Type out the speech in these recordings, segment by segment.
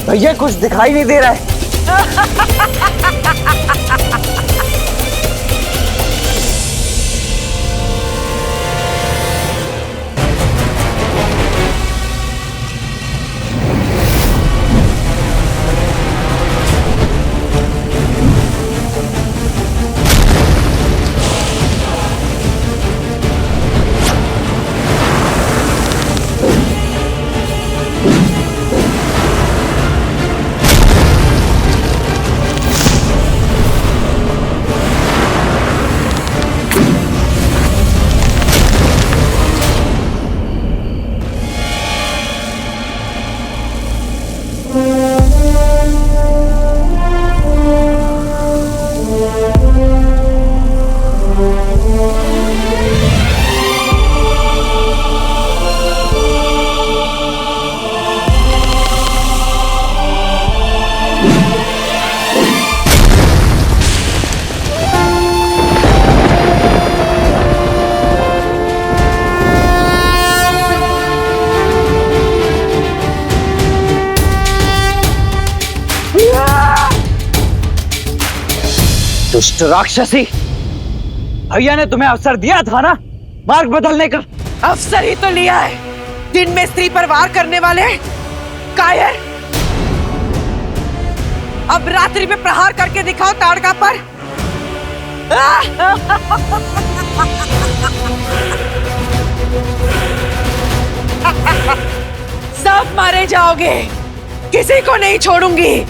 भैया कुछ दिखाई नहीं दे रहा है। दुष्ट राक्षसी, भैया ने तुम्हें अवसर दिया था ना मार्ग बदलने का। अवसर ही तो लिया है, दिन में स्त्री पर वार करने वाले कायर। अब रात्रि में प्रहार करके दिखाओ ताड़का पर। सब मारे जाओगे, किसी को नहीं छोड़ूंगी।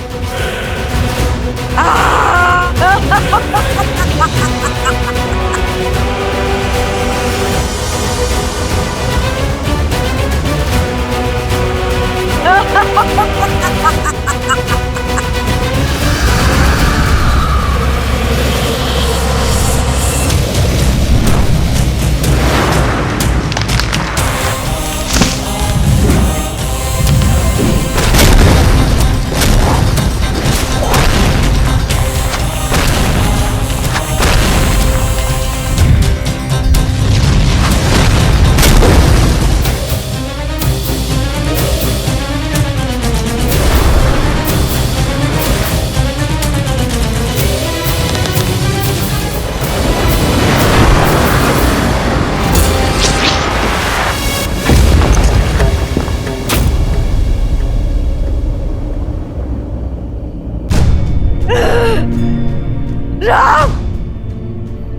राम,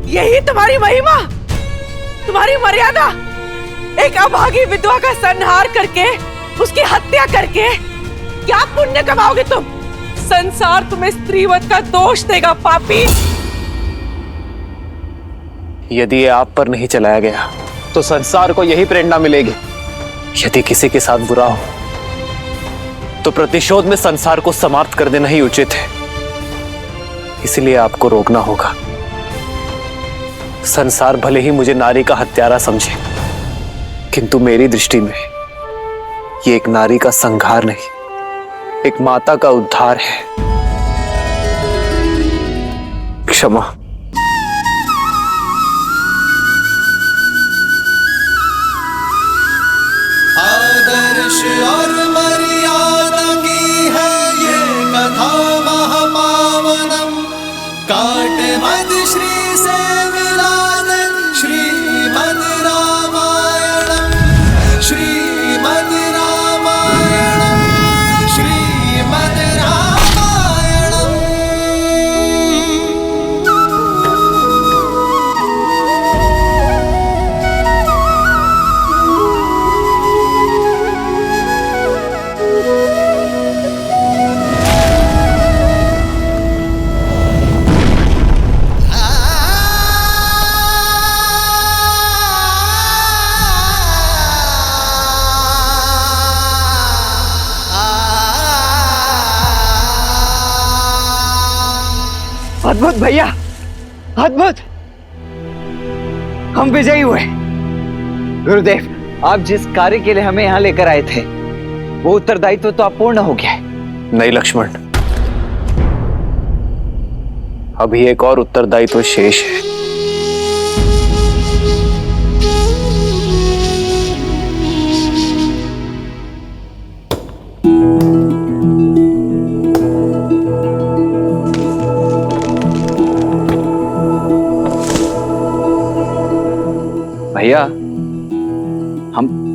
यही तुम्हारी महिमा, तुम्हारी मर्यादा। एक अभागी विधवा का संहार करके, उसकी हत्या करके क्या पुण्य कमाओगे तुम? संसार तुम्हें स्त्रीवध का दोष देगा पापी। यदि ये आप पर नहीं चलाया गया तो संसार को यही प्रेरणा मिलेगी। यदि किसी के साथ बुरा हो तो प्रतिशोध में संसार को समाप्त कर देना ही उचित है। इसलिए आपको रोकना होगा। संसार भले ही मुझे नारी का हत्यारा समझे, किंतु मेरी दृष्टि में ये एक नारी का संहार नहीं, एक माता का उद्धार है। क्षमा। आदर्श और मर्यादा की है ये कथा महापावनम। काट मद श्री से मिलान श्रीमद् रामायणम, श्रीमद् रामायणम, श्रीमद् रामायणम। अद्भुत भैया, अद्भुत। हम विजयी हुए। गुरुदेव, आप जिस कार्य के लिए हमें यहाँ लेकर आए थे वो उत्तरदायित्व तो अब पूर्ण हो गया है। नहीं लक्ष्मण, अभी एक और उत्तरदायित्व शेष है।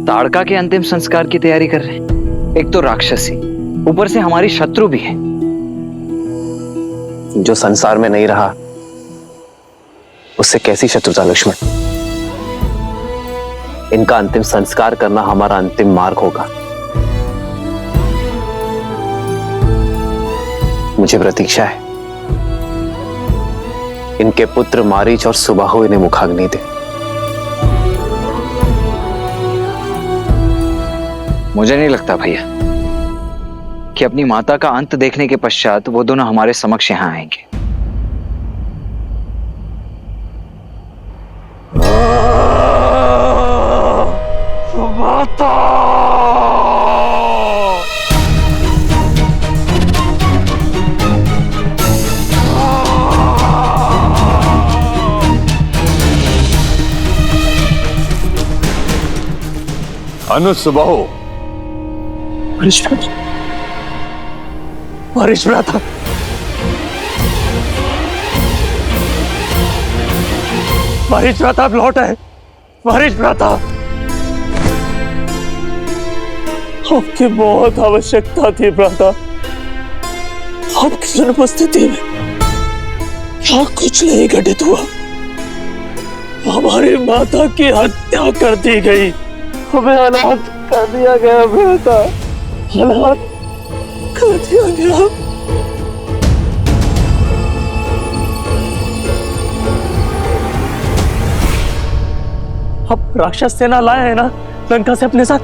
ताड़का के अंतिम संस्कार की तैयारी कर रहे हैं। एक तो राक्षसी, ऊपर से हमारी शत्रु भी है। जो संसार में नहीं रहा उससे कैसी शत्रुता लक्ष्मण? इनका अंतिम संस्कार करना हमारा अंतिम मार्ग होगा। मुझे प्रतीक्षा है इनके पुत्र मारीच और सुबाहु इन्हें मुखाग्नि दे। मुझे नहीं लगता भैया कि अपनी माता का अंत देखने के पश्चात वो दोनों हमारे समक्ष यहां आएंगे। अनुसुबाहु मारीच भ्राता, मारीच भ्राता अब लौट आए। मारीच भ्राता, आपकी बहुत आवश्यकता थी भ्राता। आपकी अनुपस्थिति में क्या कुछ नहीं घटित हुआ। हमारी माता की हत्या कर दी गई, हमें अनाथ कर दिया गया भ्राता, अनाथ कर दिया गया। अब राक्षस सेना लाए हैं ना लंका से अपने साथ।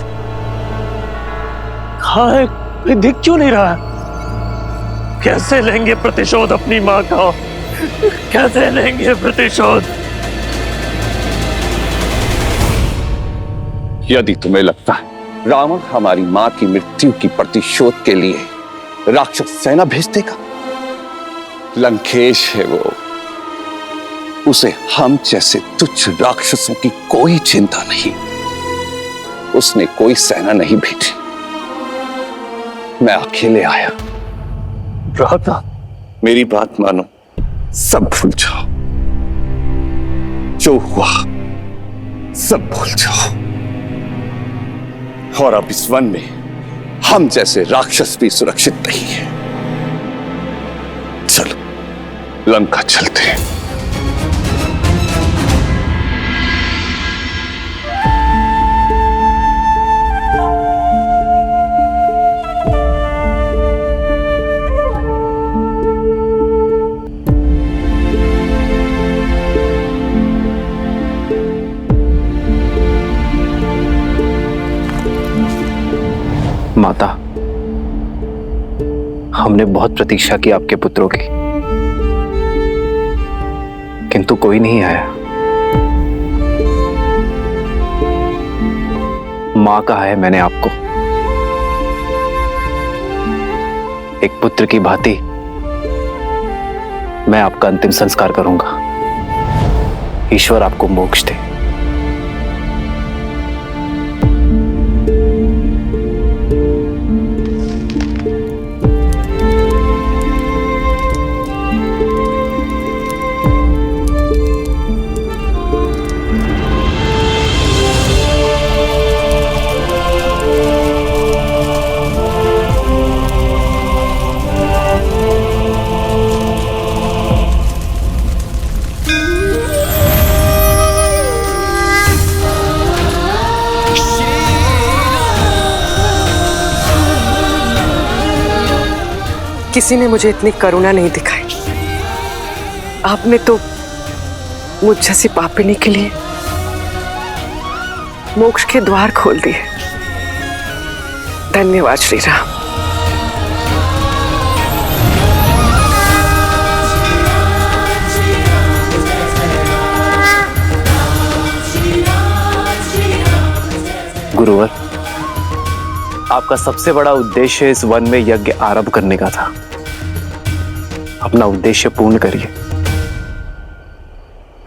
कहाँ है, कोई दिख क्यों नहीं रहा? कैसे लेंगे प्रतिशोध अपनी माँ का? कैसे लेंगे प्रतिशोध? यदि तुम्हें लगता है रावण हमारी मां की मृत्यु की प्रतिशोध के लिए राक्षस सेना भेज देगा, लंकेश है वो, उसे हम जैसे तुच्छ राक्षसों की कोई चिंता नहीं। उसने कोई सेना नहीं भेजी, मैं अकेले आया। भ्राता, मेरी बात मानो, सब भूल जाओ। जो हुआ सब भूल जाओ। और अब इस वन में हम जैसे राक्षस भी सुरक्षित नहीं है। चलो लंका चलते हैं। माता, हमने बहुत प्रतीक्षा की आपके पुत्रों की, किंतु कोई नहीं आया। मां कहा है मैंने आपको, एक पुत्र की भांति मैं आपका अंतिम संस्कार करूंगा। ईश्वर आपको मोक्ष दे। किसी ने मुझे इतनी करुणा नहीं दिखाई। आपने तो मुझ जैसी पापिनी के लिए मोक्ष के द्वार खोल दिए। धन्यवाद श्री राम। गुरुवर, आपका सबसे बड़ा उद्देश्य इस वन में यज्ञ आरंभ करने का था। अपना उद्देश्य पूर्ण करिए।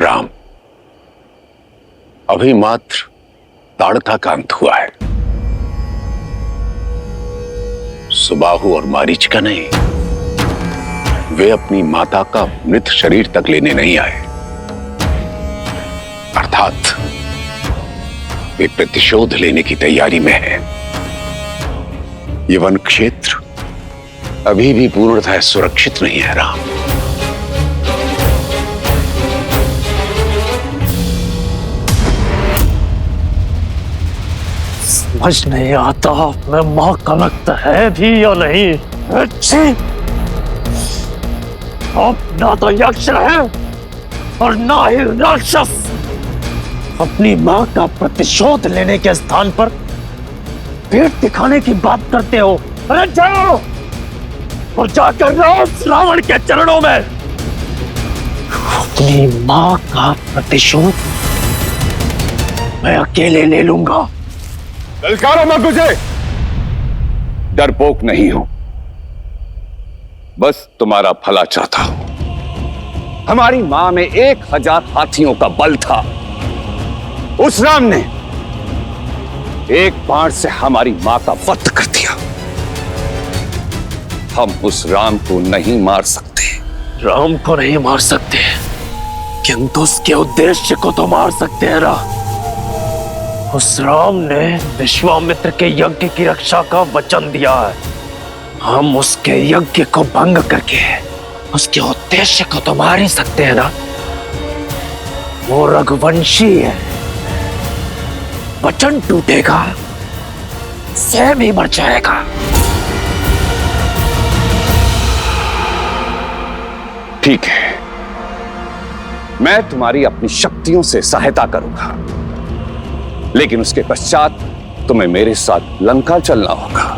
राम, अभी मात्र ताड़का का अंत हुआ है, सुबाहु और मारीच का नहीं। वे अपनी माता का मृत शरीर तक लेने नहीं आए, अर्थात भी प्रतिशोध लेने की तैयारी में है। ये वन क्षेत्र अभी भी पूर्णतः सुरक्षित नहीं है राम। समझ नहीं आता मैं मां का लगता है भी या नहीं। अच्छी अब ना तो यक्ष है और ना ही राक्षस। अपनी मां का प्रतिशोध लेने के स्थान पर पेट दिखाने की बात करते हो। अरे जाओ और जाकर रावण के चरणों में अपनी मां का प्रतिशोध मैं अकेले ले लूंगा। ललकारो मत मुझे, डरपोक नहीं हूं, बस तुम्हारा भला चाहता हूं। हमारी मां में 1000 हाथियों का बल था। उस राम ने एक बाण से हमारी मां का वध कर दिया। हम उस राम को नहीं मार सकते। राम को नहीं मार सकते, किंतु उसके उद्देश्य को तो मार सकते हैं ना। उस राम ने विश्वामित्र के यज्ञ की रक्षा का वचन दिया है। हम उसके यज्ञ को भंग करके उसके उद्देश्य को तो मार ही सकते हैं ना। वो रघुवंशी है, वचन टूटेगा स्वयं ही मर जाएगा। ठीक है, मैं तुम्हारी अपनी शक्तियों से सहायता करूंगा, लेकिन उसके पश्चात तुम्हें मेरे साथ लंका चलना होगा।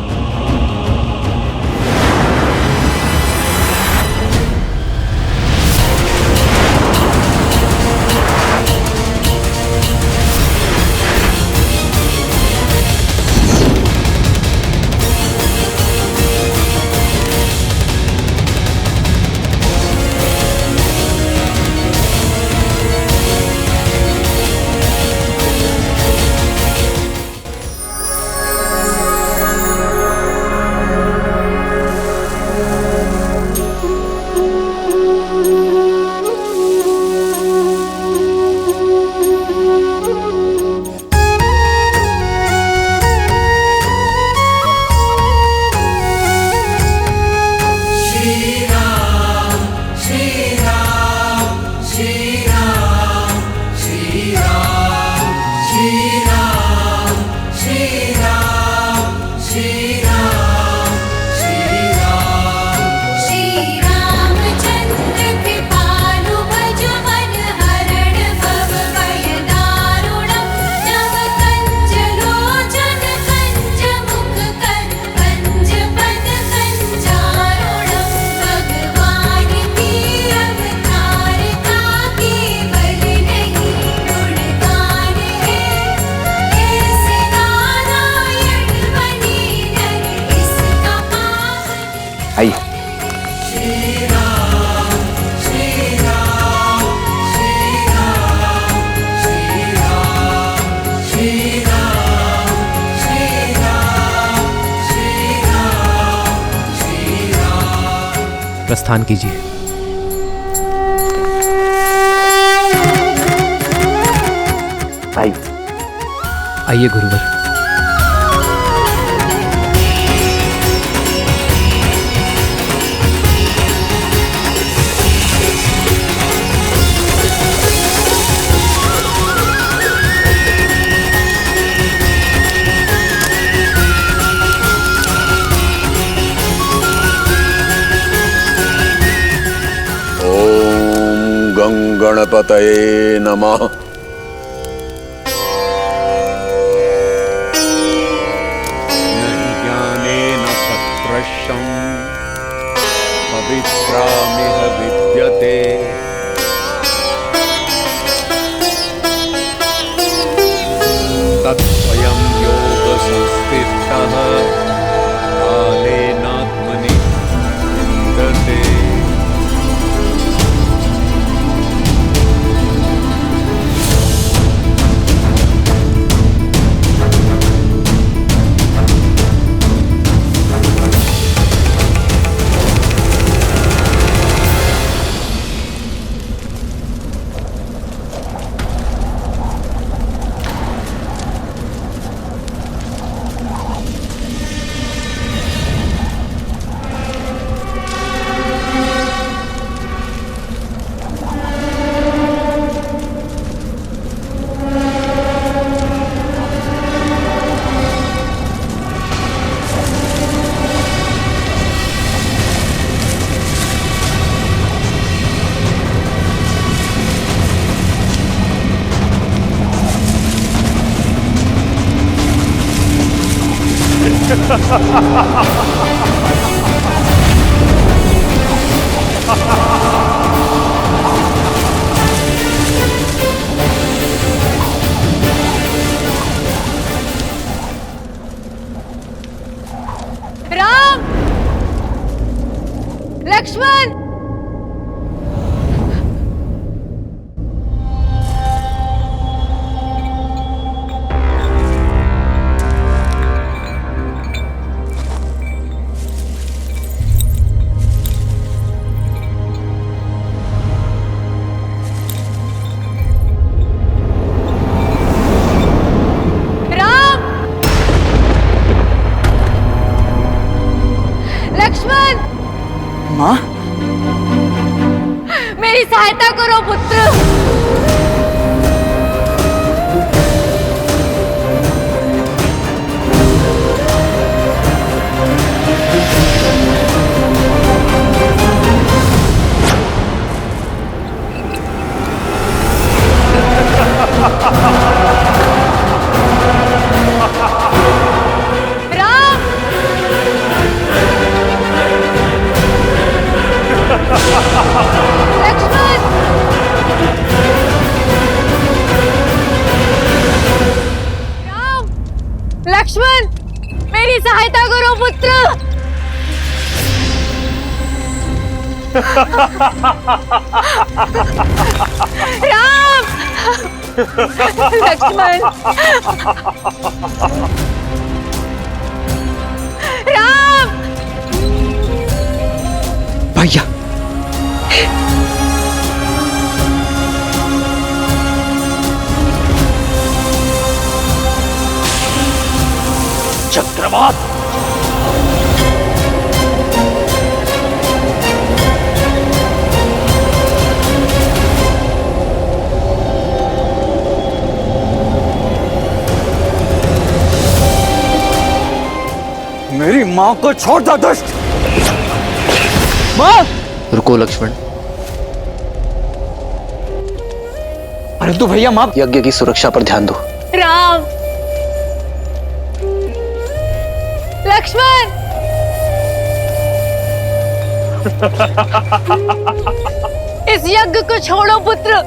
प्रस्थान कीजिए। आइए गुरुवर। गणपतये नमः। ज्ञानेन सत्रशं पवित्रामिह विद्यते। तत्स्वयं योगसंस्थितः कालेनात्मनि विन्दते। राम, लक्ष्मण, लक्ष्मण, माँ, मेरी सहायता करो पुत्र। लक्ष्मण, मेरी सहायता करो पुत्र। राम, लक्ष्मण, राम, भैया, चक्रवात, मेरी माँ को छोड़ दो दुष्ट। माँ, रुको लक्ष्मण। अरे तू भैया, माँ। यज्ञ की सुरक्षा पर ध्यान दो। राम, लक्ष्मण, इस यज्ञ को छोड़ो पुत्र,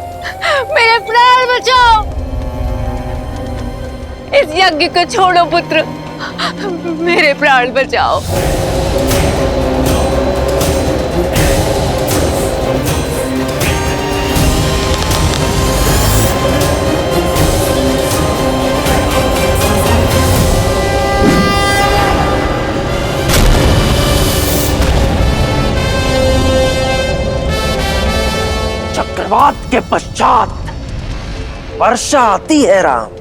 मेरे प्राण बचाओ। इस यज्ञ को छोड़ो पुत्र, मेरे प्राण बचाओ। चक्रवात के पश्चात वर्षा आती है राम।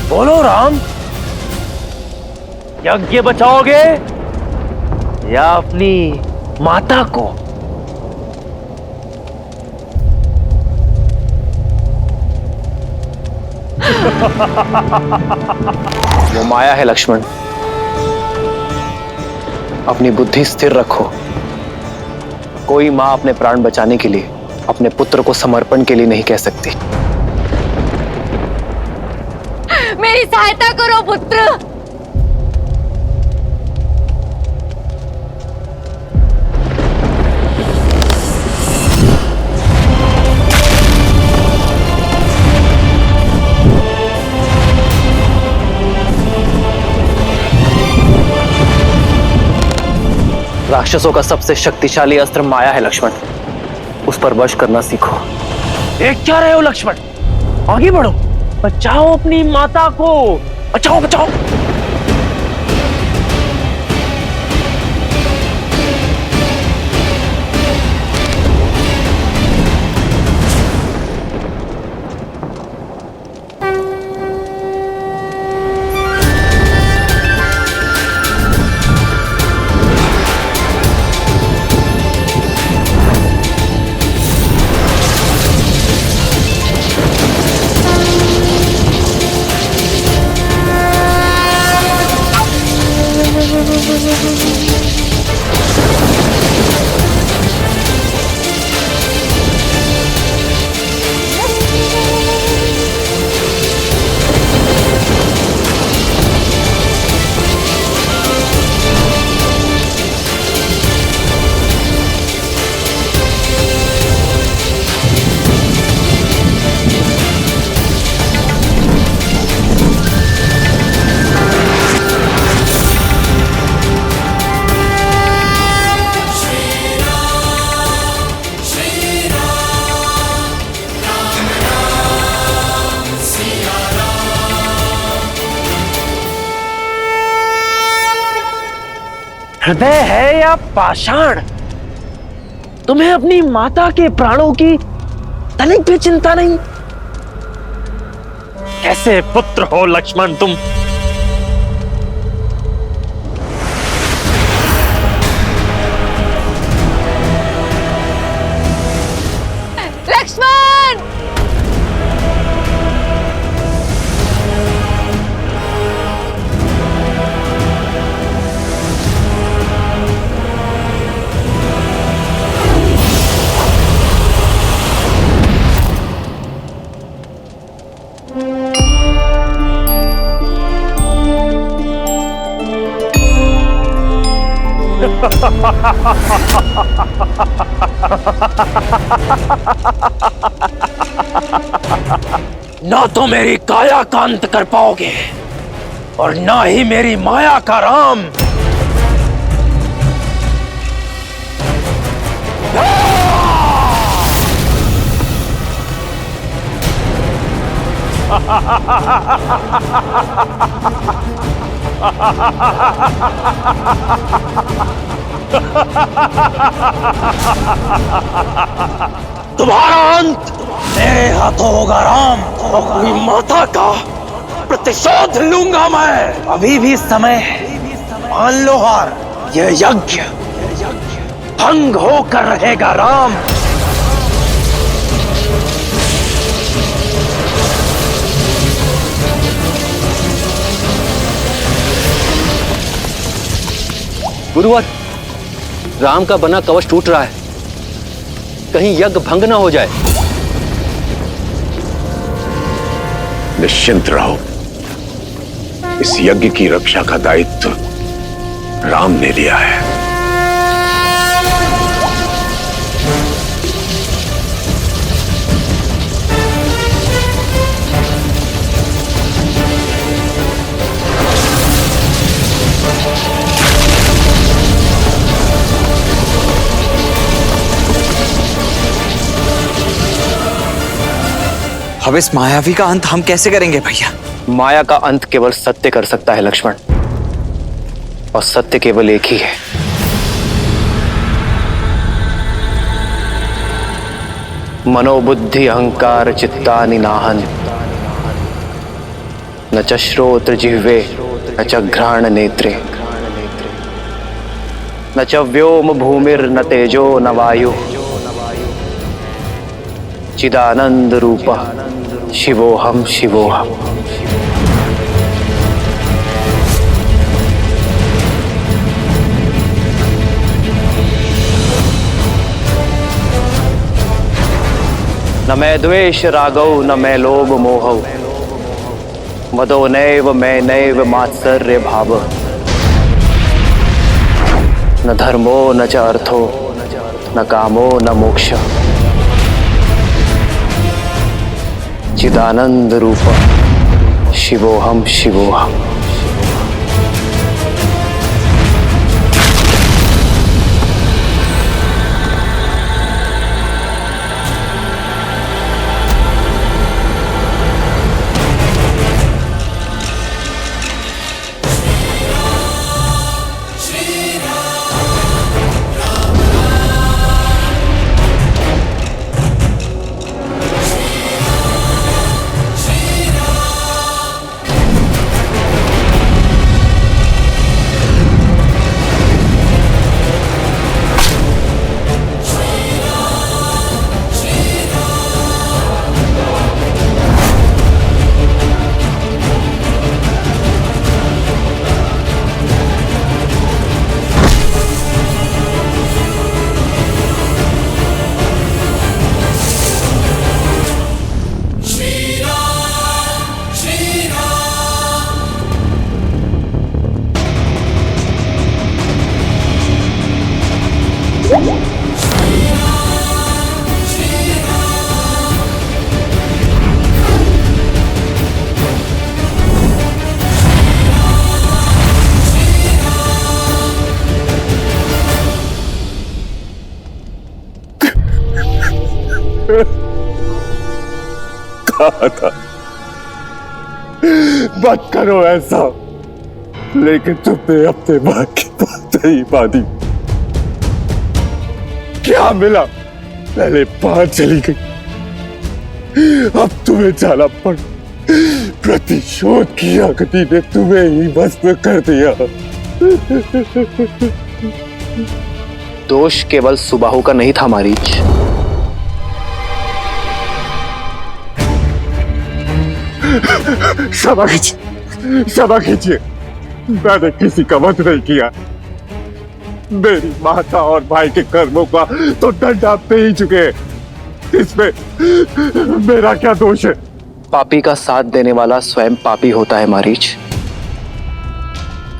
बोलो राम, यज्ञ बचाओगे या अपनी माता को? वो माया है लक्ष्मण, अपनी बुद्धि स्थिर रखो। कोई मां अपने प्राण बचाने के लिए अपने पुत्र को समर्पण के लिए नहीं कह सकती। मेरी सहायता करो पुत्र। राक्षसों का सबसे शक्तिशाली अस्त्र माया है लक्ष्मण, उस पर वश करना सीखो। देख क्या रहे हो लक्ष्मण, आगे बढ़ो, बचाओ अपनी माता को, बचाओ बचाओ। हृदय है या पाषाण? तुम्हें अपनी माता के प्राणों की तनिक भी चिंता नहीं? कैसे पुत्र हो लक्ष्मण तुम? लक्ष्मण! ना तो मेरी काया का अंत कर पाओगे और ना ही मेरी माया का राम। तुम्हारा अंत मेरे हाथों होगा राम। अपनी माता का प्रतिशोध लूंगा मैं। अभी भी समय है, मान लो हार। यह यज्ञ भंग होकर रहेगा राम। गुरुवर, राम का बना कवच टूट रहा है, कहीं यज्ञ भंग ना हो जाए। निश्चिंत रहो, इस यज्ञ की रक्षा का दायित्व राम ने लिया है। अब इस मायावी का अंत हम कैसे करेंगे भैया? माया का अंत केवल सत्य कर सकता है लक्ष्मण, और सत्य केवल एक ही है। मनोबुद्धि अहंकार चित्तानि नाहन, न च श्रोत्र जिह्वे न च घ्राण नेत्रे, न च व्योम भूमिर न तेजो न वायु, चिदानंद रूप शिवोहम शिवोहम। न मैं द्वेष रागौ न मैं लोभ मोहौ, मदो नैव मैं नैव मात्सर्य भाव, न धर्मो न च अर्थो न कामो न मोक्ष, चिदानंद रूप शिवोहम शिवोहम। कहा था मत करो ऐसा, लेकिन तुमने अपने मां की बात नहीं मानी। क्या मिला? पहले बाहर चली गई, अब तुम्हें जाना पड़। प्रतिशोध की अग्नि ने तुम्हें ही भस्म कर दिया। दोष केवल सुबाहु का नहीं था मारीच। क्षमा कीजिए, मैंने किसी का वध नहीं किया। मेरी माता और भाई के कर्मों का तो दंड आप दे ही चुके हैं। इसमें मेरा क्या दोष है? पापी का साथ देने वाला स्वयं पापी होता है मारीच।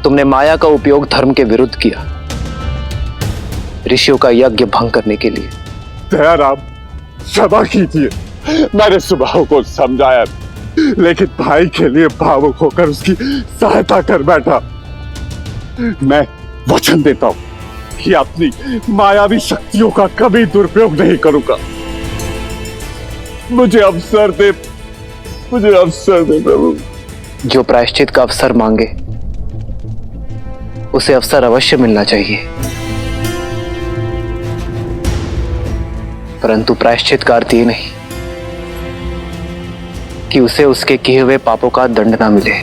तुमने माया का उपयोग धर्म के विरुद्ध किया, ऋषियों का यज्ञ भंग करने के लिए। दयाराम, क्षमा कीजिए, मैंने सुबाहु को समझाया, लेकिन भाई के लिए भावुक होकर उसकी सहायता कर बैठा। मैं वचन देता हूं कि अपनी मायावी शक्तियों का कभी दुरुपयोग नहीं करूंगा। मुझे अवसर दे प्रभु। जो प्रायश्चित का अवसर मांगे उसे अवसर अवश्य मिलना चाहिए, परंतु प्रायश्चित का अर्थ ये नहीं कि उसे उसके किए हुए पापों का दंड ना मिले।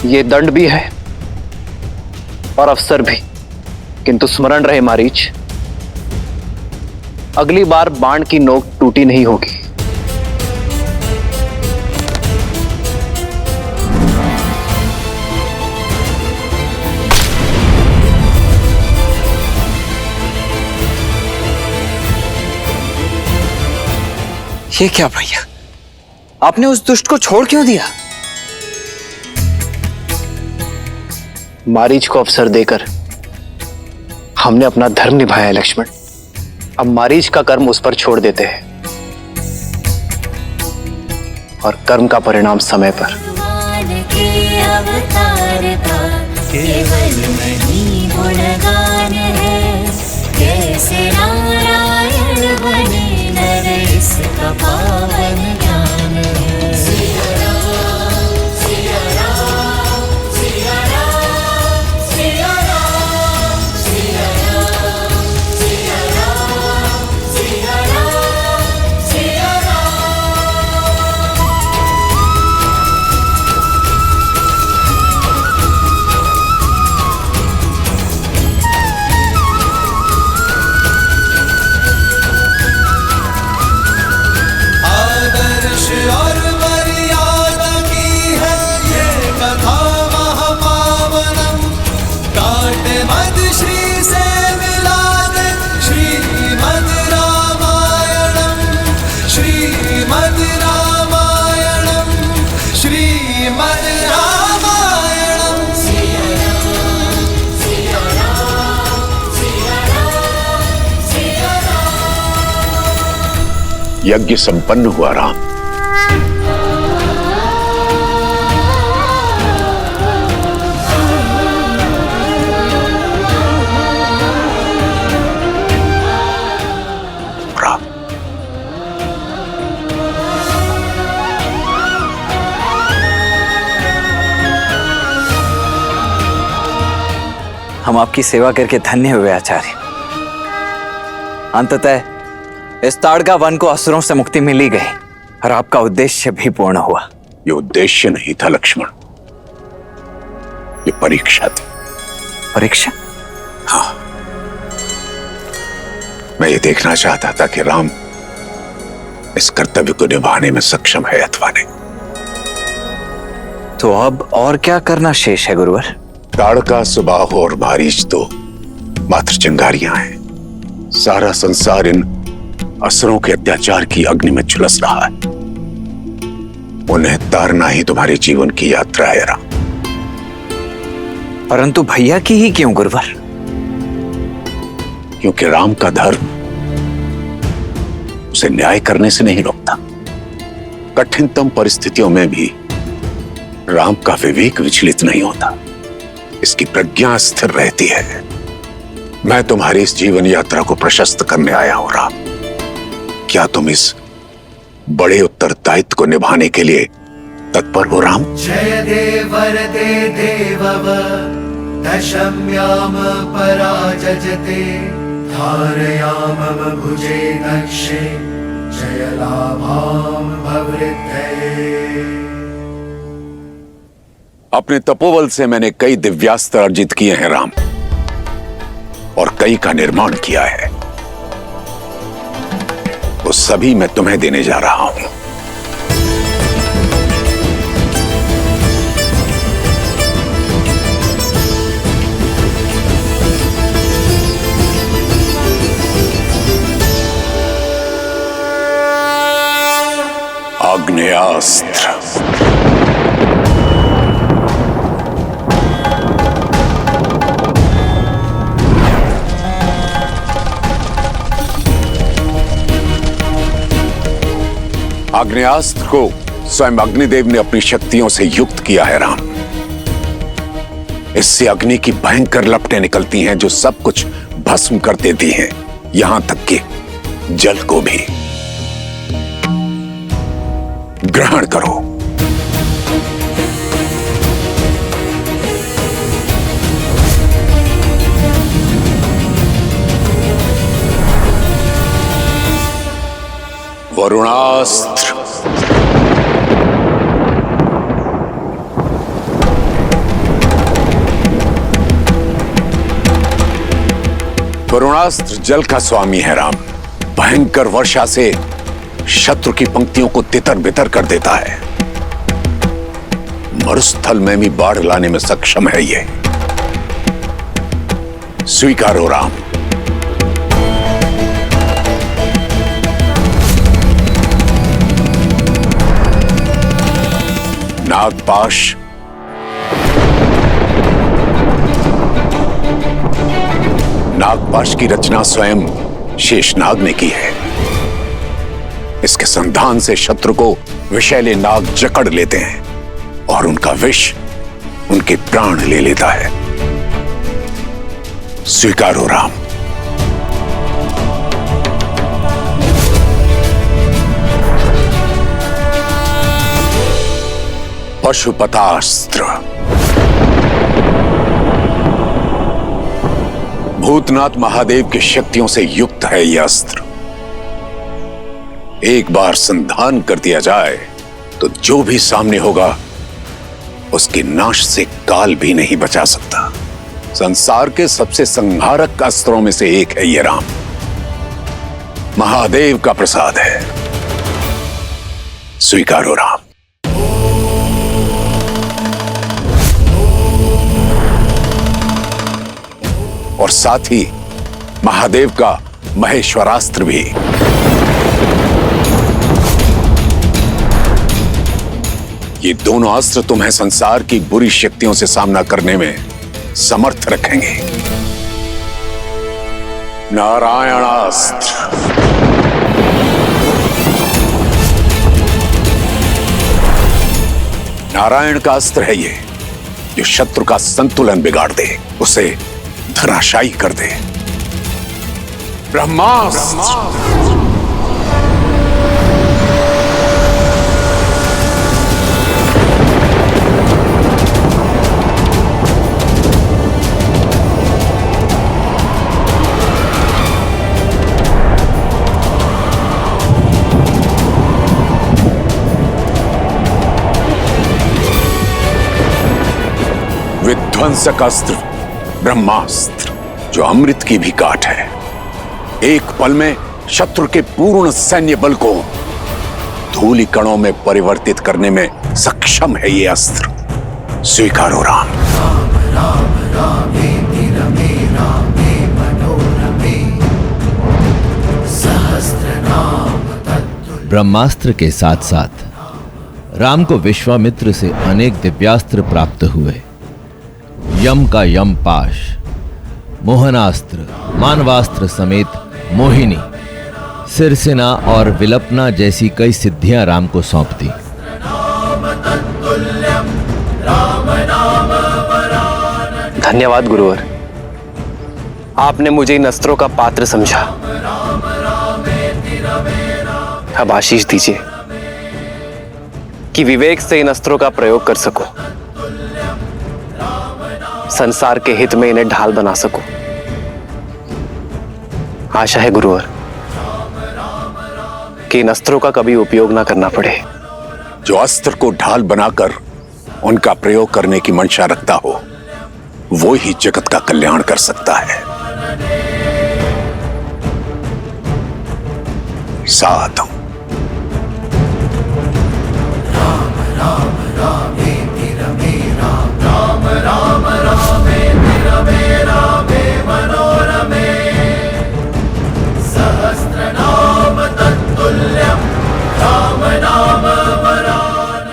ये दंड भी है और अवसर भी, किंतु स्मरण रहे मारीच, अगली बार बाण की नोक टूटी नहीं होगी। ये क्या भैया, आपने उस दुष्ट को छोड़ क्यों दिया? मारीच को अवसर देकर हमने अपना धर्म निभाया लक्ष्मण। अब मारीच का कर्म उस पर छोड़ देते हैं और कर्म का परिणाम समय पर। केवल नहीं गुणगान है, कैसे नारायण बने नर इसका पावन ज्ञान है। सिया राम, सिया राम, सिया राम, सिया राम, सिया राम, सिया राम, सिया राम, सिया राम। आदर्श और मर्यादा की है ये कथा महापावनम। काटे मद श्री से मिला दे श्रीमद् रामायणम, श्रीमद् रामायणम, श्रीमद् रामायणम। सिया राम, सिया राम, सिया राम, सिया राम। यज्ञ संपन्न हुआ राम। राम, हम आपकी सेवा करके धन्य हुए आचार्य। अंततः इस ताड़का वन को असुरों से मुक्ति मिल ही गई और आपका उद्देश्य भी पूर्ण हुआ। ये उद्देश्य नहीं था लक्ष्मण, ये परीक्षा थी। परीक्षा? हाँ, मैं ये देखना चाहता था कि राम इस कर्तव्य को निभाने में सक्षम है अथवा नहीं। तो अब और क्या करना शेष है गुरुवर? ताड़का, सुबाहु और मारीच तो मात्र चिंगारियां हैं। सारा संसार इन असुरों के अत्याचार की अग्नि में झुलस रहा है। उन्हें तारना ही तुम्हारे जीवन की यात्रा है राम। परंतु भैया की ही क्यों गुरुवर? क्योंकि राम का धर्म उसे न्याय करने से नहीं रोकता। कठिनतम परिस्थितियों में भी राम का विवेक विचलित नहीं होता, इसकी प्रज्ञा स्थिर रहती है। मैं तुम्हारी इस जीवन यात्रा को प्रशस्त करने आया हूं राम। क्या तुम इस बड़े उत्तरदायित्व को निभाने के लिए तत्पर हो राम? जय देव वरदे देवव दशम्याम पराजजते धारयामम भुजे दक्षे जय लाभाम भवृद्धये। अपने तपोबल से मैंने कई दिव्यास्त्र अर्जित किए हैं राम, और कई का निर्माण किया है। वो सभी मैं तुम्हें देने जा रहा हूं। आग्नेयास्त्र, आग्नेयास्त्र को स्वयं अग्निदेव ने अपनी शक्तियों से युक्त किया है राम। इससे अग्नि की भयंकर लपटें निकलती हैं जो सब कुछ भस्म कर देती हैं, यहां तक कि जल को भी। ग्रहण करो। वरुणास्त्र, वरुणास्त्र जल का स्वामी है राम। भयंकर वर्षा से शत्रु की पंक्तियों को तितर बितर कर देता है। मरुस्थल में भी बाढ़ लाने में सक्षम है ये। स्वीकारो राम। नागपाश, नागपाश की रचना स्वयं शेषनाग ने की है। इसके संधान से शत्रु को विषैले नाग जकड़ लेते हैं और उनका विष उनके प्राण ले लेता है। स्वीकारो राम। पशुपतास्त्र, भूतनाथ महादेव की शक्तियों से युक्त है यह अस्त्र। एक बार संधान कर दिया जाए तो जो भी सामने होगा उसके नाश से काल भी नहीं बचा सकता। संसार के सबसे संहारक अस्त्रों में से एक है यह राम। महादेव का प्रसाद है। स्वीकारो राम। और साथ ही महादेव का महेश्वरास्त्र भी। ये दोनों अस्त्र तुम्हें संसार की बुरी शक्तियों से सामना करने में समर्थ रखेंगे। नारायणास्त्र, नारायण का अस्त्र है ये, जो शत्रु का संतुलन बिगाड़ दे, उसे धराशायी कर दे। ब्रह्मास्त्र, विध्वंसक अस्त्र ब्रह्मास्त्र, जो अमृत की भी काट है। एक पल में शत्रु के पूर्ण सैन्य बल को धूलि कणों में परिवर्तित करने में सक्षम है ये अस्त्र। स्वीकारो राम। राम राम रामेति रमे रामे मनोरमे सहस्रनाम तत्तुल्यम्। ब्रह्मास्त्र के साथ साथ राम को विश्वामित्र से अनेक दिव्यास्त्र प्राप्त हुए। यम का यम पाश, मोहनास्त्र, मानवास्त्र समेत मोहिनी, सिरसेना और विलपना जैसी कई सिद्धियां राम को सौंप दी। धन्यवाद गुरुवर, आपने मुझे इन अस्त्रों का पात्र समझा। अब आशीष दीजिए कि विवेक से इन अस्त्रों का प्रयोग कर सकूं, संसार के हित में इन्हें ढाल बना सकूं। आशा है गुरुवर कि इन अस्त्रों का कभी उपयोग ना करना पड़े। जो अस्त्र को ढाल बनाकर उनका प्रयोग करने की मंशा रखता हो, वो ही जगत का कल्याण कर सकता है। साधु।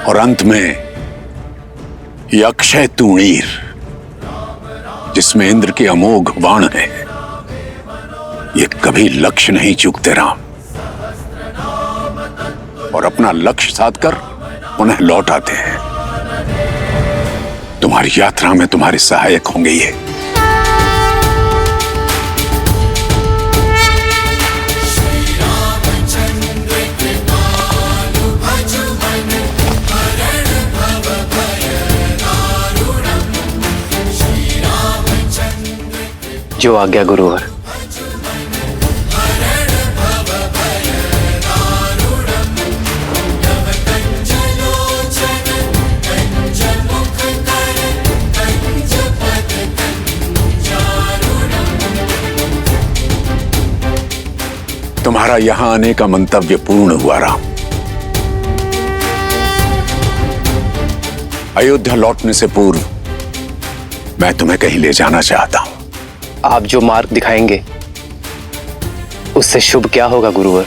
और अंत में ये अक्षय तूणीर, जिसमें इंद्र के अमोघ बाण है, ये कभी लक्ष्य नहीं चूकते राम, और अपना लक्ष्य साधकर पुनः लौट आते हैं। तुम्हारी यात्रा में तुम्हारे सहायक होंगे ये। जो आज्ञा गुरुवर। तुम्हारा यहां आने का मंतव्य पूर्ण हुआ राम। अयोध्या लौटने से पूर्व मैं तुम्हें कहीं ले जाना चाहता हूं। आप जो मार्ग दिखाएंगे उससे शुभ क्या होगा गुरुवर?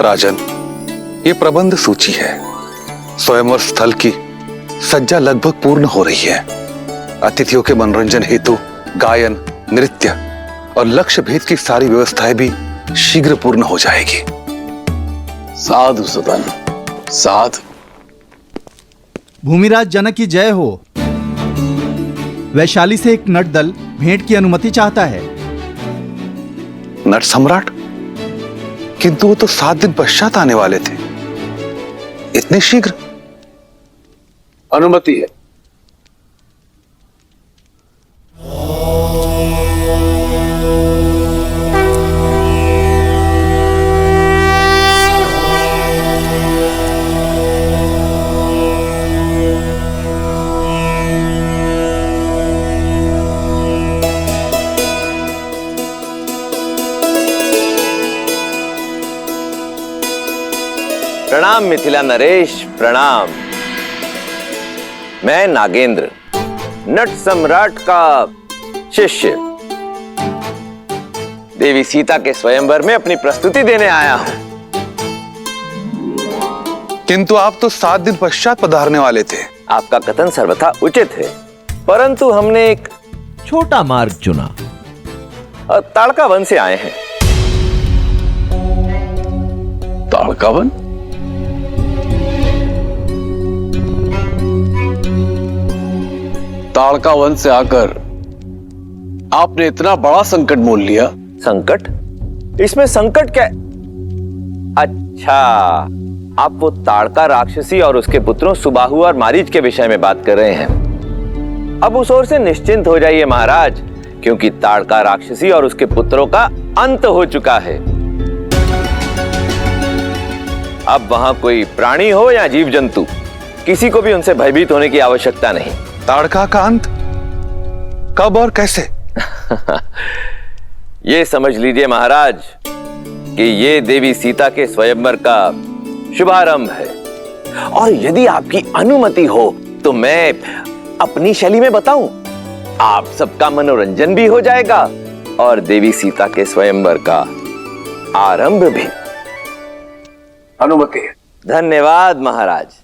राजन, ये प्रबंध सूची है। स्वयंवर स्थल की सज्जा लगभग पूर्ण हो रही है। अतिथियों के मनोरंजन हेतु गायन, नृत्य और लक्ष्य भेद की सारी व्यवस्थाएं भी शीघ्र पूर्ण हो जाएगी। साधु सदन, साधु। भूमिराज जनक की जय हो। वैशाली से एक नट दल भेंट की अनुमति चाहता है। नट सम्राट? किंतु वो तो 7 दिन पश्चात आने वाले थे। इतने शीघ्र? अनुमति है। प्रणाम मिथिला नरेश, प्रणाम। मैं नागेंद्र, नट सम्राट का शिष्य, देवी सीता के स्वयंवर में अपनी प्रस्तुति देने आया हूं। किंतु आप तो 7 दिन पश्चात पधारने वाले थे। आपका कथन सर्वथा उचित है, परंतु हमने एक छोटा मार्ग चुना। ताड़का वन से आए हैं। ताड़का वन? ताड़का वन से आकर आपने इतना बड़ा संकट मोल लिया। संकट? इसमें संकट क्या? अच्छा, आप वो ताड़का राक्षसी और उसके पुत्रों सुबाहु और मारीच के विषय में बात कर रहे हैं। अब उस ओर से निश्चिंत हो जाइए महाराज, क्योंकि ताड़का राक्षसी और उसके पुत्रों का अंत हो चुका है। अब वहां कोई प्राणी हो या जीव जंतु, किसी को भी उनसे भयभीत होने की आवश्यकता नहीं। ताड़का का अंत कब और कैसे? ये समझ लीजिए महाराज कि ये देवी सीता के स्वयंवर का शुभारंभ है, और यदि आपकी अनुमति हो तो मैं अपनी शैली में बताऊं। आप सबका मनोरंजन भी हो जाएगा और देवी सीता के स्वयंवर का आरंभ भी। अनुमति। धन्यवाद महाराज।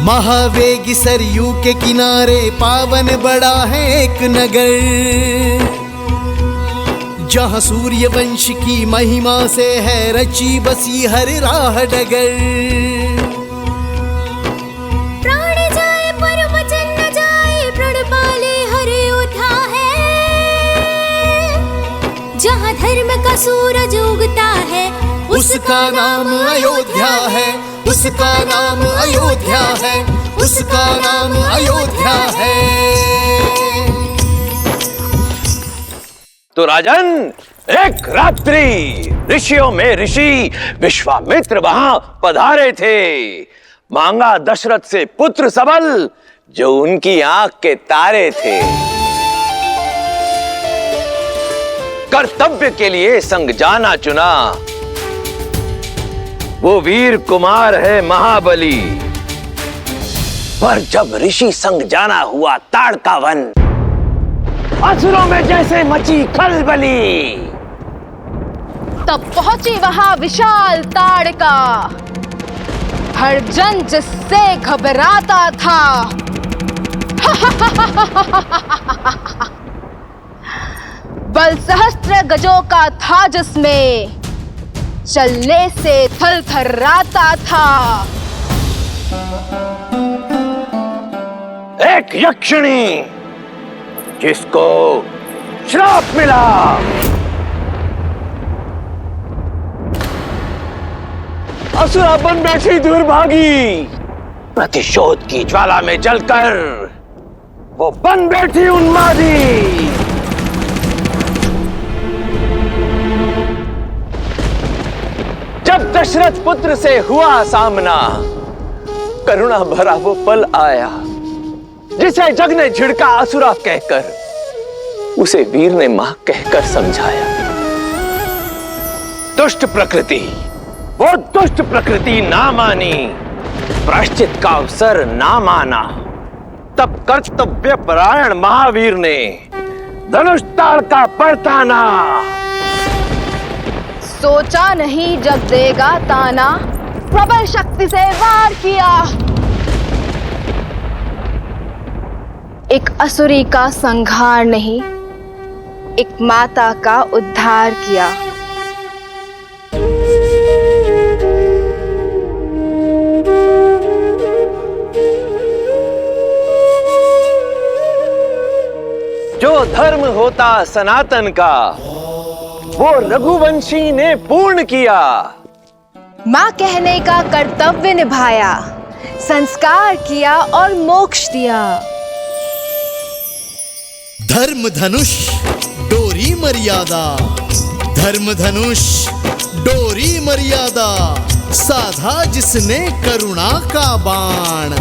महावेगी सरयू के किनारे पावन बड़ा है एक नगर, जहाँ सूर्य वंश की महिमा से है रची बसी हर राह डगर। प्राण जाए पर वचन न जाए, प्रण पाले हर योद्धा है, जहाँ धर्म का सूरज उगता है उसका नाम अयोध्या है, उसका नाम अयोध्या है, उसका नाम अयोध्या है। तो राजन, एक रात्रि ऋषियों में ऋषि विश्वामित्र वहां पधारे थे। मांगा दशरथ से पुत्र सबल, जो उनकी आंख के तारे थे। कर्तव्य के लिए संग जाना चुना, वो वीर कुमार है महाबली। पर जब ऋषि संग जाना हुआ ताड़का वन, असुरों में जैसे मची खलबली। तब पहुंची वहां विशाल ताड़का, हर जन जिससे घबराता था। बल सहस्त्र गजों का था जिसमें, चलने से थल थर्राता था। एक यक्षिणी जिसको श्राप मिला, असुरा बन बैठी दुर्भागी। प्रतिशोध की ज्वाला में जलकर वो बन बैठी उन्मादी। जब दशरथ पुत्र से हुआ सामना, करुणा भरा वो पल आया, जिसे जग ने झिड़का असुरा कहकर, उसे वीर ने मां कहकर समझाया। दुष्ट प्रकृति, वो दुष्ट प्रकृति ना मानी, प्रायश्चित का अवसर ना माना। तब कर्तव्य परायण महावीर ने धनुष ताड़का परताना। सोचा नहीं जब देगा ताना, प्रबल शक्ति से वार किया। एक असुरी का संहार नहीं, एक माता का उद्धार किया। जो धर्म होता सनातन का, वो रघुवंशी ने पूर्ण किया। माँ कहने का कर्तव्य निभाया, संस्कार किया और मोक्ष दिया। धर्म धनुष डोरी मर्यादा, धर्म धनुष डोरी मर्यादा, साधा जिसने करुणा का बाण।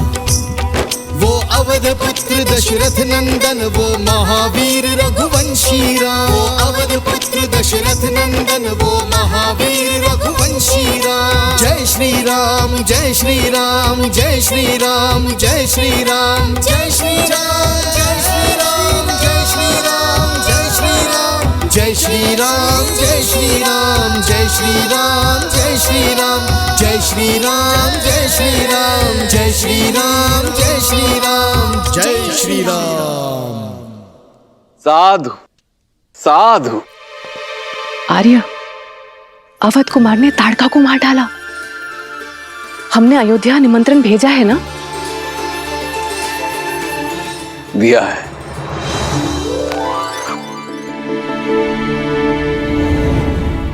वो अवध पुत्र दशरथ नंदन, वो महावीर रघुवंशी राम। वो अवध पुत्र दशरथ नंदन, वो महावीर रघुवंशी राम। जय श्री राम, जय श्री राम, जय श्री राम, जय श्री राम, जय श्री राम, जय श्री राम, जय श्री राम, जय श्री राम, जय श्री राम, जय श्री राम, जय श्री राम, जय श्री राम, जय श्री राम, जय श्री राम, जय श्री राम, जय श्री राम, जय श्री राम। साधु साधु। आर्य, अवध कुमार ने ताड़का को मार डाला। हमने अयोध्या निमंत्रण भेजा है ना? दिया है।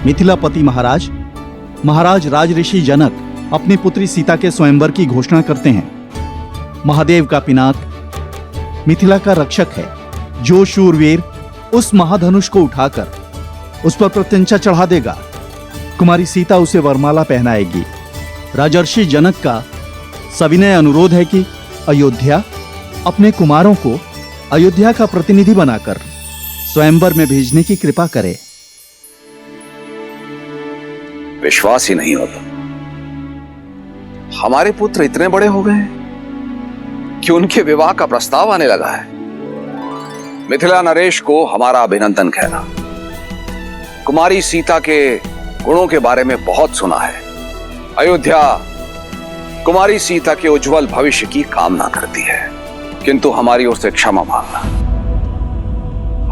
मिथिलापति महाराज, महाराज राजऋषि जनक अपनी पुत्री सीता के स्वयंवर की घोषणा करते हैं। महादेव का पिनाक मिथिला का रक्षक है। जो शूरवीर उस महाधनुष को उठाकर उस पर प्रत्यंचा चढ़ा देगा, कुमारी सीता उसे वरमाला पहनाएगी। राजर्षि जनक का सविनय अनुरोध है कि अयोध्या अपने कुमारों को अयोध्या का प्रतिनिधि बनाकर स्वयंवर में भेजने की कृपा करे। विश्वास ही नहीं होता, हमारे पुत्र इतने बड़े हो गए कि उनके विवाह का प्रस्ताव आने लगा है। मिथिला नरेश को हमारा अभिनंदन कहना। कुमारी सीता के गुणों के बारे में बहुत सुना है। अयोध्या कुमारी सीता के उज्जवल भविष्य की कामना करती है, किंतु हमारी ओर से क्षमा मांगना।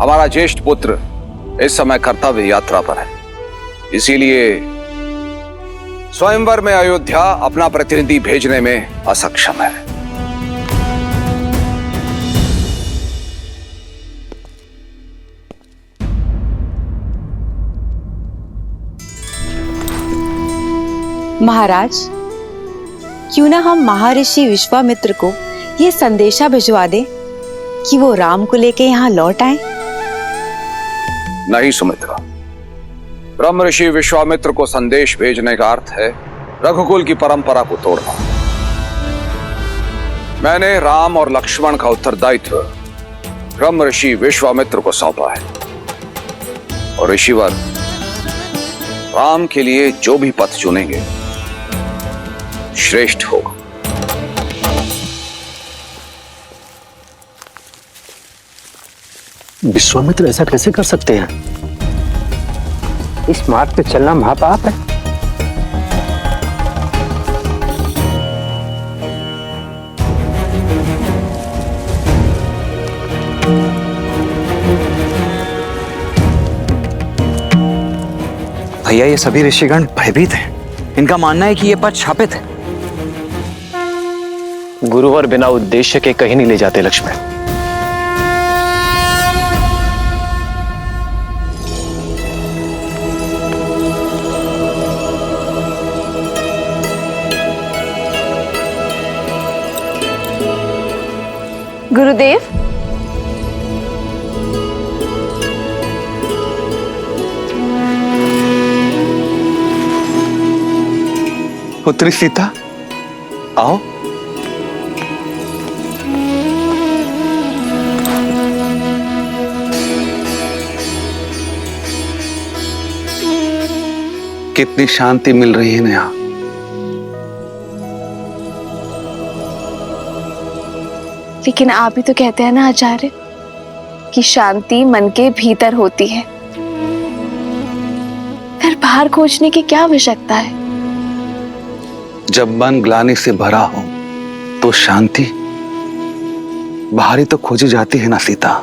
हमारा ज्येष्ठ पुत्र इस समय कर्तव्य यात्रा पर है, इसीलिए स्वयंवर में अयोध्या अपना प्रतिनिधि भेजने में असक्षम है। महाराज, क्यों ना हम महर्षि विश्वामित्र को ये संदेशा भिजवा दें कि वो राम को लेके यहाँ लौट आए। नहीं सुमित्रा, ब्रह्म ऋषि विश्वामित्र को संदेश भेजने का अर्थ है रघुकुल की परंपरा को तोड़ना। मैंने राम और लक्ष्मण का उत्तरदायित्व ब्रह्म ऋषि विश्वामित्र को सौंपा है, और ऋषिवर राम के लिए जो भी पथ चुनेंगे श्रेष्ठ होगा। विश्वामित्र ऐसा कैसे कर सकते हैं? इस मार्ग पे चलना महापाप है। भैया, ये सभी ऋषिगण भयभीत हैं। इनका मानना है कि ये पथ शापित है। गुरुवर बिना उद्देश्य के कहीं नहीं ले जाते लक्ष्मण। गुरुदेव, पुत्री सीता, आओ। कितनी शांति मिल रही है यहाँ। लेकिन आप ही तो कहते हैं ना आचार्य कि शांति मन के भीतर होती है, फिर बाहर खोजने की क्या आवश्यकता है? जब मन ग्लानि से भरा हो तो शांति बाहर ही तो खोजी जाती है ना सीता।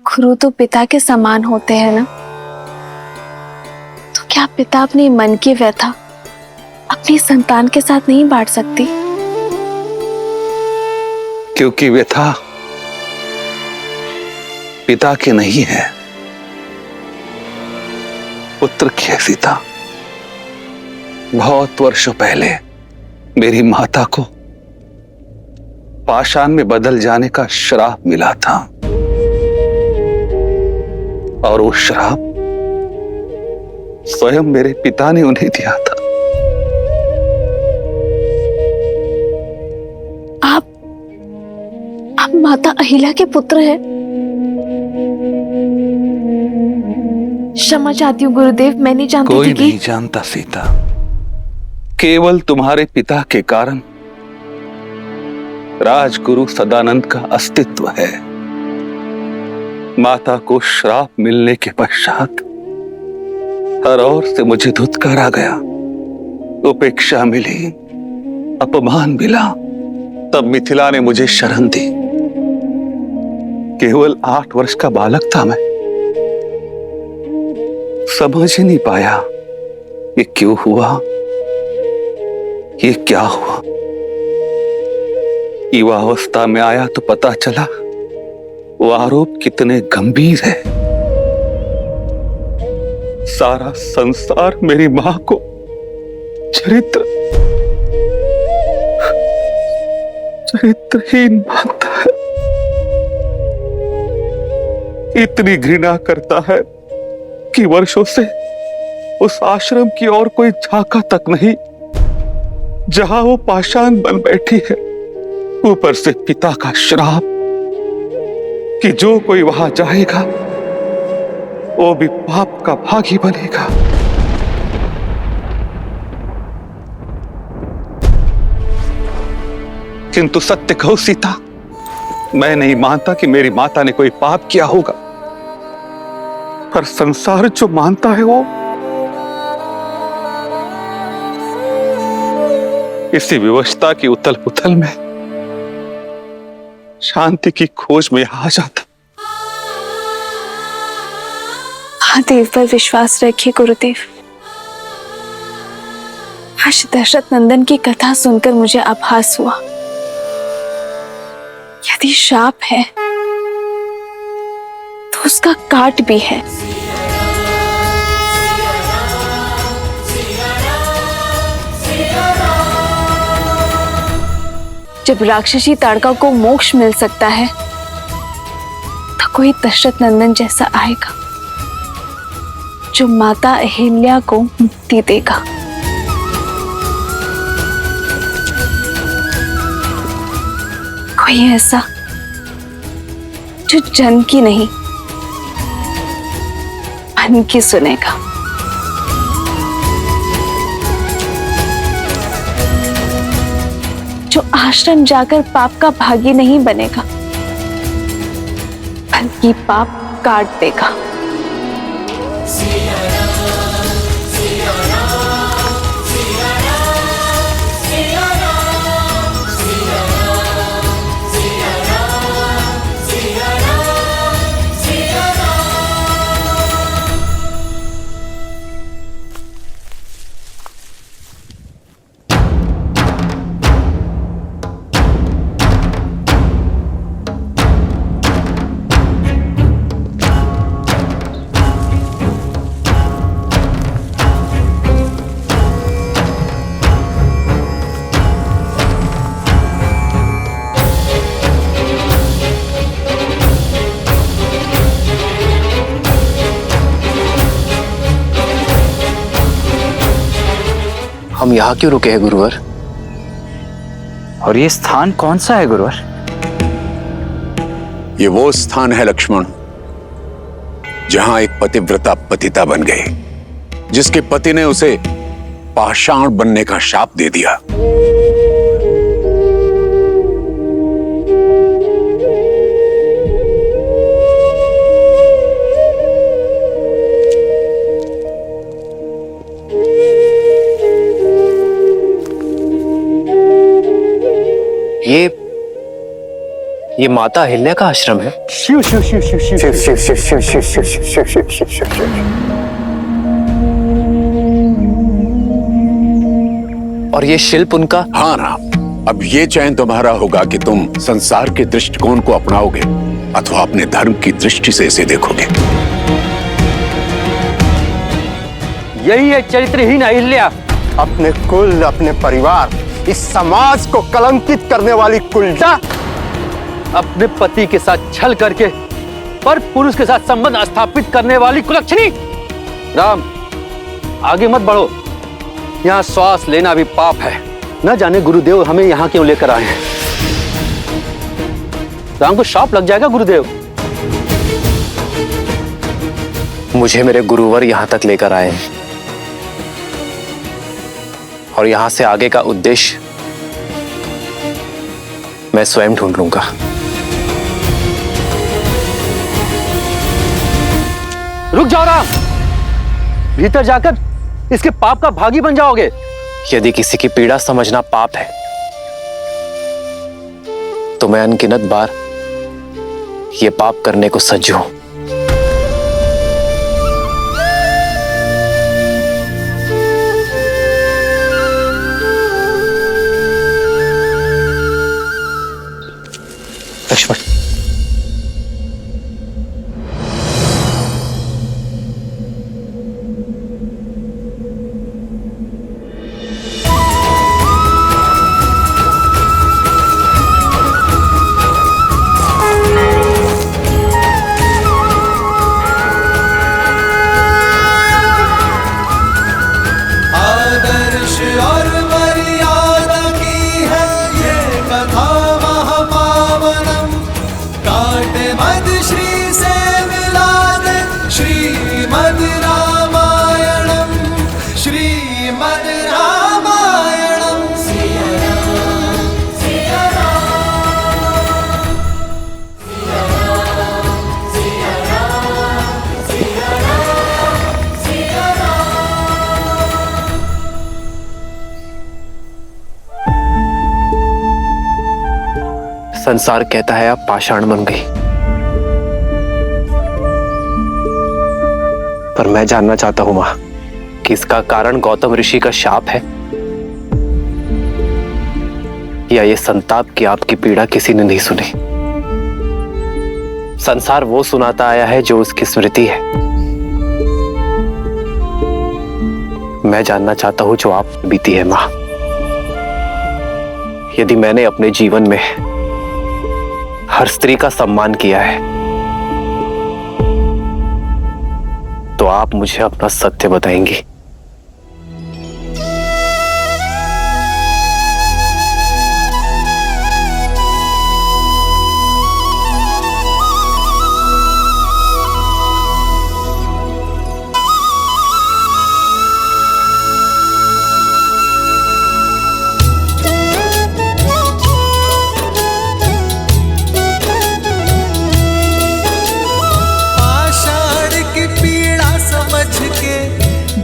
गुरु तो पिता के समान होते हैं ना, तो क्या पिता अपनी मन की व्यथा अपनी संतान के साथ नहीं बांट सकती? क्योंकि व्यथा पिता की नहीं है, पुत्र की है सीता। बहुत वर्षों पहले मेरी माता को पाषाण में बदल जाने का श्राप मिला था, और वो श्राप स्वयं मेरे पिता ने उन्हें दिया था। आप माता अहिल्या के पुत्र हैं। क्षमा चाहती हूँ गुरुदेव, मैं नहीं जानती कोई थी कि... नहीं जानता सीता, केवल तुम्हारे पिता के कारण राजगुरु सदानंद का अस्तित्व है। माता को श्राप मिलने के पश्चात हर ओर से मुझे धुतकारा गया, उपेक्षा मिली, अपमान मिला। तब मिथिला ने मुझे शरण दी। केवल 8 वर्ष का बालक था मैं, समझ ही नहीं पाया ये क्यों हुआ, ये क्या हुआ। युवावस्था में आया तो पता चला वो आरोप कितने गंभीर है। सारा संसार मेरी मां को चरित्रहीन मानता है, इतनी घृणा करता है कि वर्षों से उस आश्रम की और कोई झांका तक नहीं जहां वो पाषाण बन बैठी है। ऊपर से पिता का श्राप कि जो कोई वहां जाएगा वो भी पाप का भागी बनेगा। किंतु सत्य कहो सीता, मैं नहीं मानता कि मेरी माता ने कोई पाप किया होगा, पर संसार जो मानता है वो इसी विवशता की उथल पुथल में शांति की खोज में आ जाता। महादेव पर विश्वास रखिए गुरुदेव। आज दशरथ नंदन की कथा सुनकर मुझे आभास हुआ, यदि शाप है तो उसका काट भी है। जब राक्षसी ताड़का को मोक्ष मिल सकता है तो कोई दशरथ नंदन जैसा आएगा जो माता अहिल्या को मुक्ति देगा। कोई ऐसा जो जन की नहीं मन की सुनेगा। जो आश्रम जाकर पाप का भागी नहीं बनेगा बल्कि पाप काट देगा। हम यहाँ क्यों रुके हैं गुरुवर? और ये स्थान कौन सा है गुरुवर? ये वो स्थान है लक्ष्मण जहां एक पतिव्रता पतिता बन गई, जिसके पति ने उसे पाषाण बनने का शाप दे दिया। ये माता अहिल्या का आश्रम है। शिव शिव शिव शिव शिव शिव शिव शिव शिव शिव शिव शिव शिव शिव शिव शिव। और ये शिल्प उनका? हाँ राम, अब ये चयन तुम्हारा होगा कि तुम संसार के दृष्टिकोण को अपनाओगे अथवा अपने धर्म की दृष्टि से इसे देखोगे। यही है चरित्रहीन अहिल्या, अपने कुल, अपने परिवार, इस समाज को कलंकित करने वाली कुलटा, अपने पति के साथ छल करके पर पुरुष के साथ संबंध स्थापित करने वाली कुलक्षणी। राम, आगे मत बढ़ो, यहाँ श्वास लेना भी पाप है। न जाने गुरुदेव हमें यहाँ क्यों लेकर आए हैं। राम को शाप लग जाएगा गुरुदेव। मुझे मेरे गुरुवर यहाँ तक लेकर आए हैं और यहाँ से आगे का उद्देश्य मैं स्वयं ढूंढ लूंगा। रुक जाओ राम, भीतर जाकर इसके पाप का भागी बन जाओगे। यदि किसी की पीड़ा समझना पाप है तो मैं अनगिनत बार ये पाप करने को सज्ज हूं। लक्ष्मण, आदर्श और मर्यादा की है ये कथा महापावनम। काटे मद श्री से मिला दे श्रीमद रामायणम, श्रीमद रामायणम। सिया राम, सिया राम, सिया राम, सिया राम, सिया राम, सिया राम। संसार कहता है आप पाषाण बन गई, पर मैं जानना चाहता हूं मां कि इसका कारण गौतम ऋषि का शाप है या ये संताप की आपकी पीड़ा किसी ने नहीं सुनी। संसार वो सुनाता आया है जो उसकी स्मृति है। मैं जानना चाहता हूं जो आप बीती है मां। यदि मैंने अपने जीवन में हर स्त्री का सम्मान किया है तो आप मुझे अपना सत्य बताएंगी।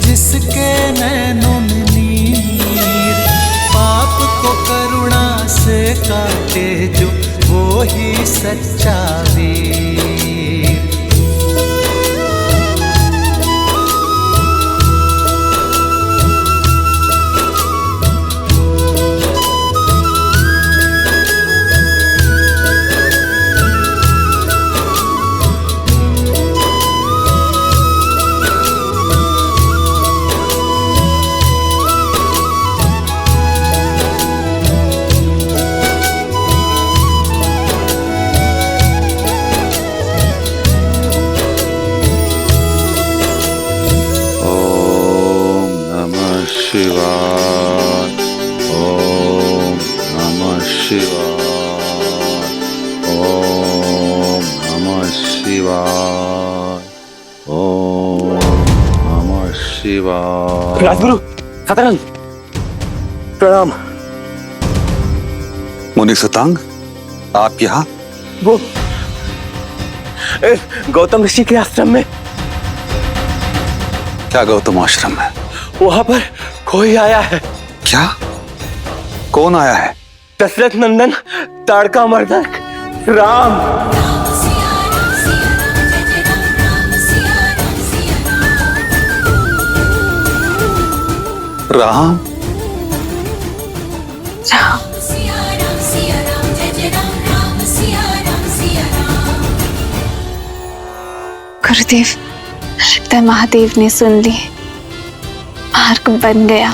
जिसके नैनों में नीर, पाप को करुणा से काटे जो वो ही सच्चा वीर। शिवाय ओम नमः शिवाय ओम नमः शिवाय ओम नमः शिवाय। राजगुरु सतानंद प्रणाम। मुनि सतांग आप यहाँ? वो गौतम ऋषि के आश्रम में। क्या गौतम आश्रम में? वहां पर कोई आया है। क्या? कौन आया है? दशरथ नंदन ताड़का मर्दक राम। राम? गुरुदेव, लगता है महादेव ने सुन ली, मार्ग बन गया।